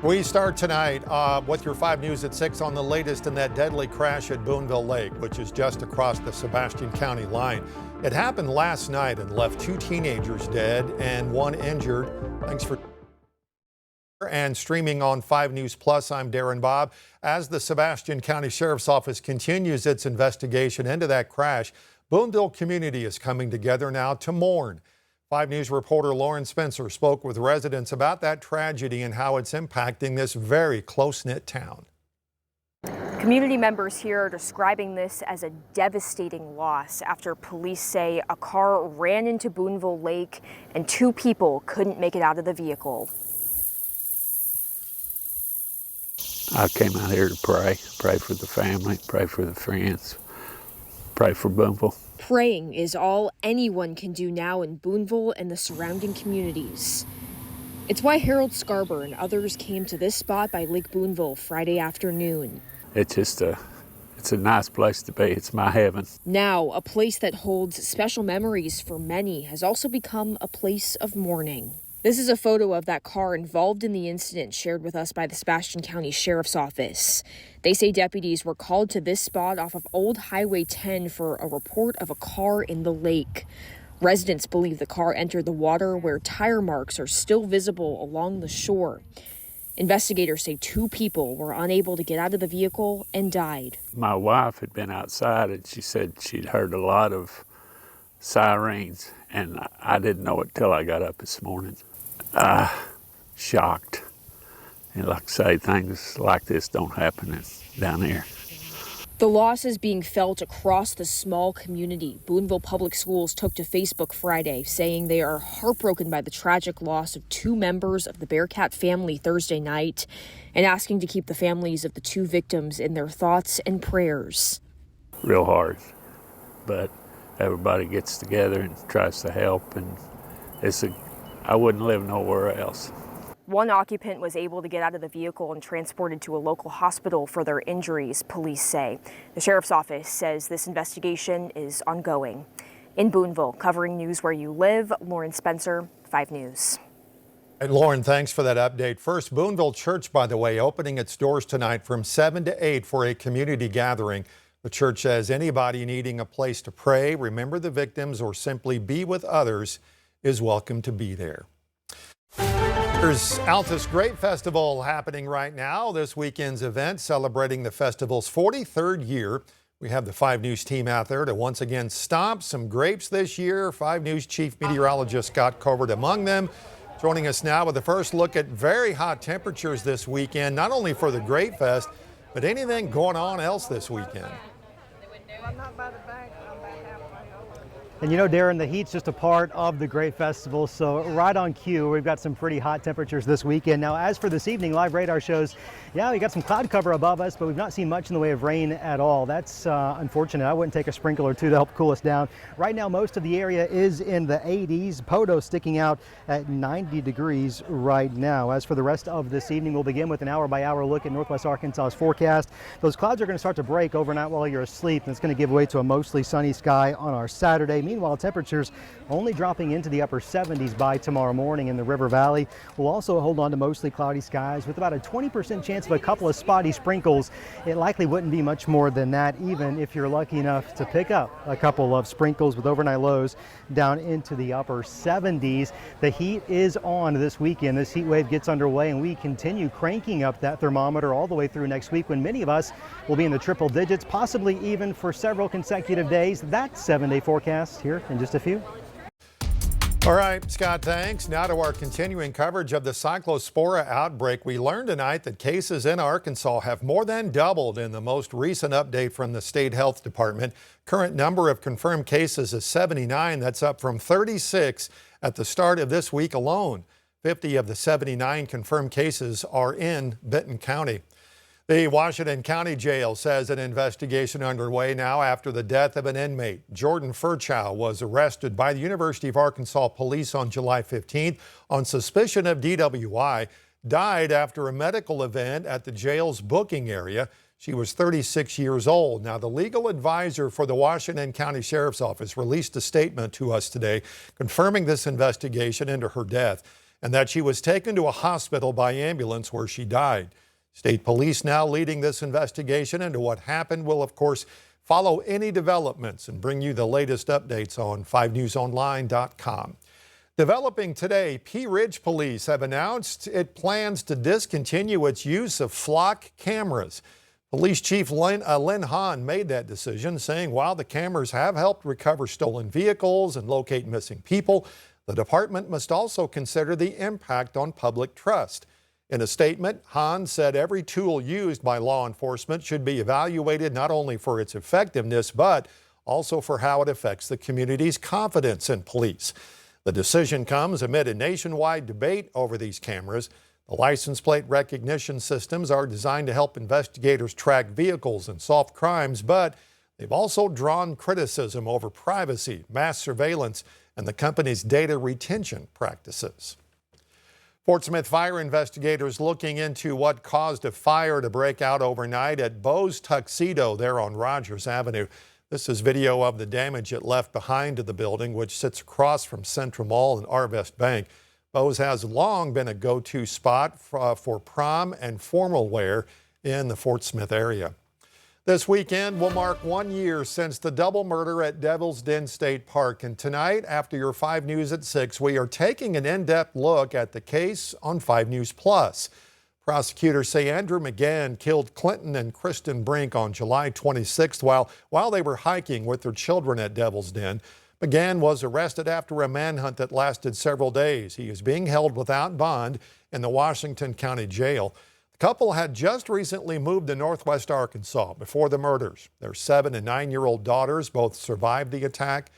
We start tonight with your 5 News at 6 on the latest in that deadly crash at Booneville Lake, which is just across the Sebastian County line. It happened last night and left 2 teenagers dead and 1 injured. Thanks for and streaming on 5 News Plus. I'm Darren Bob. As the Sebastian County Sheriff's Office continues its investigation into that crash, Booneville community is coming together now to mourn. 5 News reporter Lauren Spencer spoke with residents about that tragedy and how it's impacting this very close-knit town. Community members here are describing this as a devastating loss after police say a car ran into Booneville Lake and 2 people couldn't make it out of the vehicle. I came out here to pray for the family, pray for the friends, pray for Booneville. Praying is all anyone can do now in Booneville and the surrounding communities. It's why Harold Scarber and others came to this spot by Lake Booneville Friday afternoon. It's a nice place to be. It's my heaven. Now, a place that holds special memories for many has also become a place of mourning. This is a photo of that car involved in the incident shared with us by the Sebastian County Sheriff's Office. They say deputies were called to this spot off of Old Highway 10 for a report of a car in the lake. Residents believe the car entered the water where tire marks are still visible along the shore. Investigators say 2 people were unable to get out of the vehicle and died. My wife had been outside and she said she'd heard a lot of sirens, and I didn't know it till I got up this morning. Shocked. And like I say, things like this don't happen down here. The loss is being felt across the small community. Booneville Public Schools took to Facebook Friday, saying they are heartbroken by the tragic loss of 2 members of the Bearcat family Thursday night and asking to keep the families of the 2 victims in their thoughts and prayers. Real hard, but everybody gets together and tries to help, and I wouldn't live nowhere else. 1 occupant was able to get out of the vehicle and transported to a local hospital for their injuries, police say. The Sheriff's Office says this investigation is ongoing. In Booneville, covering news where you live, Lauren Spencer, 5 News. And Lauren, thanks for that update. First, Booneville Church, by the way, opening its doors tonight from 7 to 8 for a community gathering. The church says anybody needing a place to pray, remember the victims, or simply be with others is welcome to be there. There's Altus Grape Festival happening right now. This weekend's event celebrating the festival's 43rd year. We have the 5 News team out there to once again stomp some grapes this year. 5 News Chief Meteorologist Scott Covert among them. Joining us now with the first look at very hot temperatures this weekend, not only for the Grape Fest, but anything going on else this weekend. And you know, Darren, the heat's just a part of the Grape Festival, so right on cue, we've got some pretty hot temperatures this weekend. Now, as for this evening, live radar shows, yeah, we got some cloud cover above us, but we've not seen much in the way of rain at all. That's unfortunate. I wouldn't take a sprinkle or 2 to help cool us down. Right now, most of the area is in the 80s. Podo sticking out at 90 degrees right now. As for the rest of this evening, we'll begin with an hour-by-hour look at Northwest Arkansas's forecast. Those clouds are going to start to break overnight while you're asleep, and it's going to give way to a mostly sunny sky on our Saturday. Meanwhile, temperatures only dropping into the upper 70s by tomorrow morning in the River Valley. We'll also hold on to mostly cloudy skies with about a 20% chance of a couple of spotty sprinkles. It likely wouldn't be much more than that, even if you're lucky enough to pick up a couple of sprinkles, with overnight lows down into the upper 70s. The heat is on this weekend. This heat wave gets underway, and we continue cranking up that thermometer all the way through next week, when many of us will be in the triple digits, possibly even for several consecutive days. That's 7-day forecast here in just a few. All right, Scott, thanks. Now to our continuing coverage of the cyclospora outbreak. We learned tonight that cases in Arkansas have more than doubled in the most recent update from the state health department. Current number of confirmed cases is 79. That's up from 36 at the start of this week alone. 50 of the 79 confirmed cases are in Benton County. The Washington County Jail says an investigation underway now after the death of an inmate. Jordan Furchow was arrested by the University of Arkansas police on July 15th on suspicion of DWI. Died after a medical event at the jail's booking area. She was 36 years old. Now, the legal advisor for the Washington County Sheriff's Office released a statement to us today confirming this investigation into her death. and that she was taken to a hospital by ambulance where she died. State police now leading this investigation into what happened. Will, of course, follow any developments and bring you the latest updates on 5newsonline.com. Developing today, Pea Ridge Police have announced it plans to discontinue its use of flock cameras. Police Chief Lynn Hahn made that decision, saying while the cameras have helped recover stolen vehicles and locate missing people, the department must also consider the impact on public trust. In a statement, Hahn said every tool used by law enforcement should be evaluated not only for its effectiveness, but also for how it affects the community's confidence in police. The decision comes amid a nationwide debate over these cameras. The license plate recognition systems are designed to help investigators track vehicles and solve crimes, but they've also drawn criticism over privacy, mass surveillance, and the company's data retention practices. Fort Smith fire investigators looking into what caused a fire to break out overnight at Bo's Tuxedo there on Rogers Avenue. This is video of the damage it left behind to the building, which sits across from Central Mall and Arvest Bank. Bo's has long been a go-to spot for prom and formal wear in the Fort Smith area. This weekend will mark 1 year since the double murder at Devil's Den State Park. And tonight, after your 5 News at 6, we are taking an in-depth look at the case on 5 News Plus. Prosecutors say Andrew McGann killed Clinton and Kristen Brink on July 26th while they were hiking with their children at Devil's Den. McGann was arrested after a manhunt that lasted several days. He is being held without bond in the Washington County Jail. The couple had just recently moved to Northwest Arkansas before the murders. Their 7- and 9-year-old daughters both survived the attack.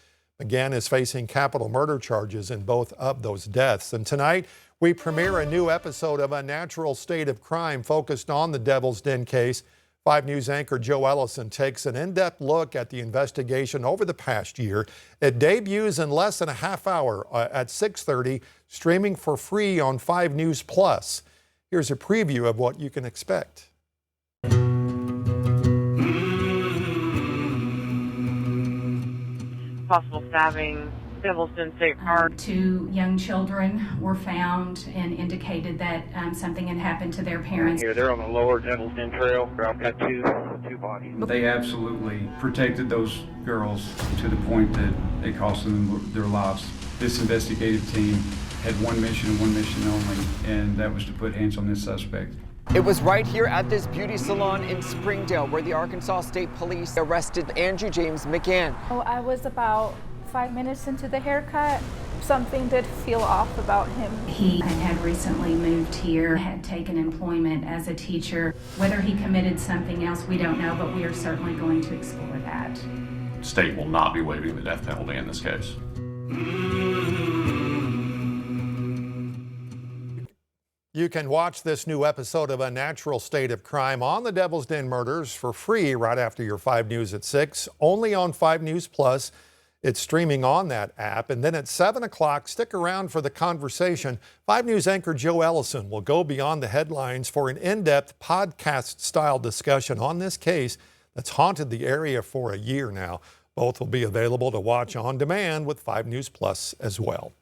McGann is facing capital murder charges in both of those deaths. And tonight, we premiere a new episode of A Natural State of Crime focused on the Devil's Den case. 5 News anchor Joe Ellison takes an in-depth look at the investigation over the past year. It debuts in less than a half hour at 6:30, streaming for free on 5 News Plus. Here's a preview of what you can expect. Possible stabbing, Devil's Den State Park. 2 young children were found and indicated that something had happened to their parents. Here, they're on the lower Devil's Den Trail. I've got two bodies. They absolutely protected those girls to the point that it cost them their lives. This investigative team had one mission and one mission only, and that was to put hands on this suspect. It was right here at this beauty salon in Springdale where the Arkansas State Police arrested Andrew James McGann. I was about 5 minutes into the haircut. Something did feel off about him. He had recently moved here, had taken employment as a teacher. Whether he committed something else, we don't know, but we are certainly going to explore that. State will not be waiving the death penalty in this case. You can watch this new episode of A Natural State of Crime on the Devil's Den murders for free right after your 5 News at 6, only on 5 News Plus. It's streaming on that app. And then at 7 o'clock, stick around for the conversation. 5 News anchor Joe Ellison will go beyond the headlines for an in-depth podcast-style discussion on this case that's haunted the area for a year now. Both will be available to watch on demand with 5 News Plus as well.